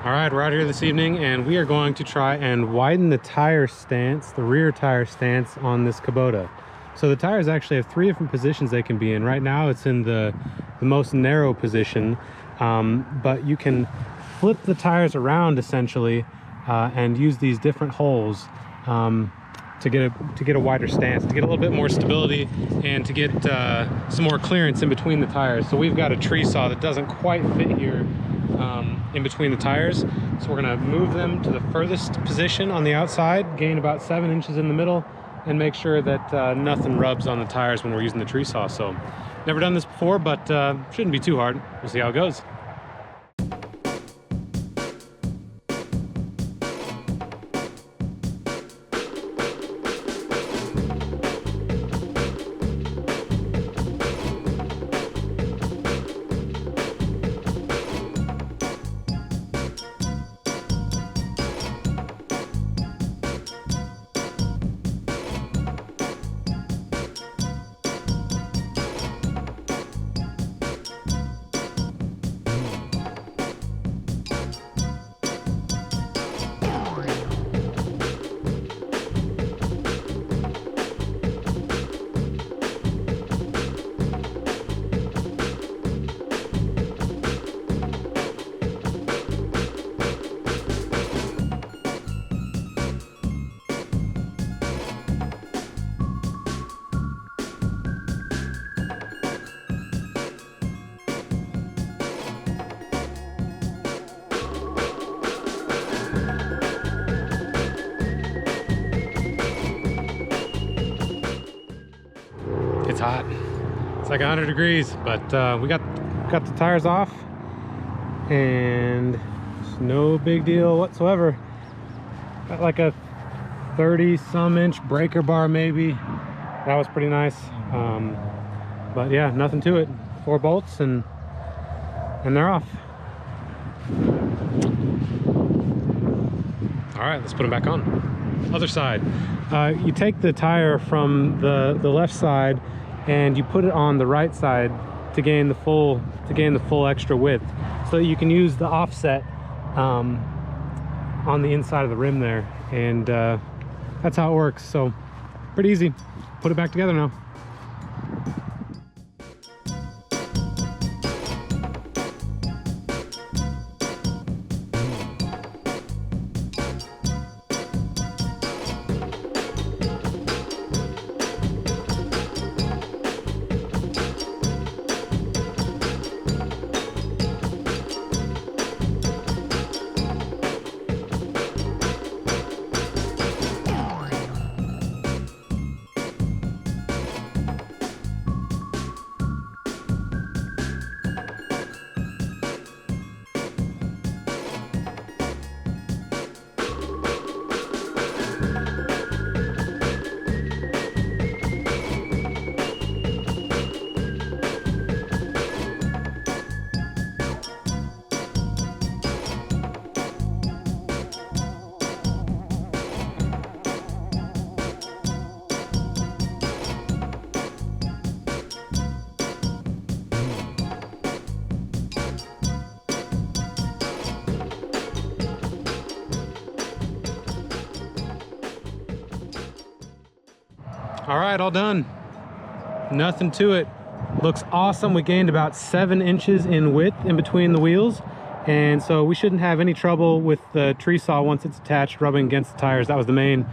All right, we're out here this evening and we are going to try and widen the tire stance, the rear tire stance on this Kubota. So the tires actually have 3 different positions they can be in. Right now it's in the most narrow position, but you can flip the tires around essentially and use these different holes to get a wider stance, to get a little bit more stability and to get some more clearance in between the tires. So we've got a tree saw that doesn't quite fit here in between the tires, so we're going to move them to the furthest position on the outside, gain about 7 inches in the middle, and make sure that nothing rubs on the tires when we're using the tree saw. So never done this before, but shouldn't be too hard. We'll see how it goes. It's hot. It's like 100 degrees, but we got the tires off and it's no big deal whatsoever. Got like a 30-some inch breaker bar maybe. That was pretty nice. But yeah, nothing to it. 4 bolts and they're off. All right, let's put them back on. Other side. You take the tire from the left side and you put it on the right side to gain the full extra width, so that you can use the offset on the inside of the rim there, and that's how it works. So pretty easy. Put it back together now. All right, all done. Nothing to it. Looks awesome. We gained about 7 inches in width in between the wheels, and so we shouldn't have any trouble with the tree saw once it's attached rubbing against the tires. That was the main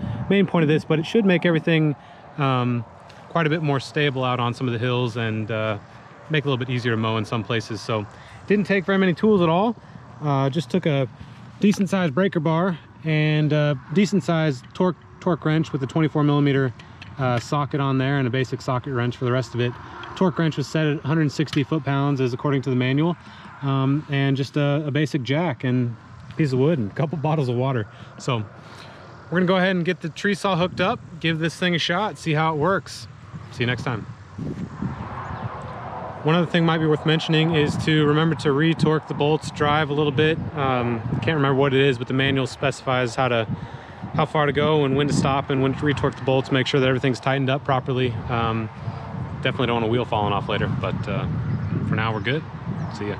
point of this, but it should make everything quite a bit more stable out on some of the hills and make it a little bit easier to mow in some places. So didn't take very many tools at all. Just took a decent sized breaker bar and a decent sized torque wrench with a 24mm socket on there, and a basic socket wrench for the rest of it. Torque wrench was set at 160 foot-pounds as according to the manual, and just a basic jack and a piece of wood and a couple bottles of water. So we're gonna go ahead and get the tree saw hooked up, give this thing a shot, see how it works. See you next time. One other thing might be worth mentioning is to remember to re-torque the bolts, drive a little bit. Can't remember what it is, but the manual specifies how far to go and when to stop and when to re-torque the bolts, make sure that everything's tightened up properly. Definitely don't want a wheel falling off later, but for now we're good. See ya.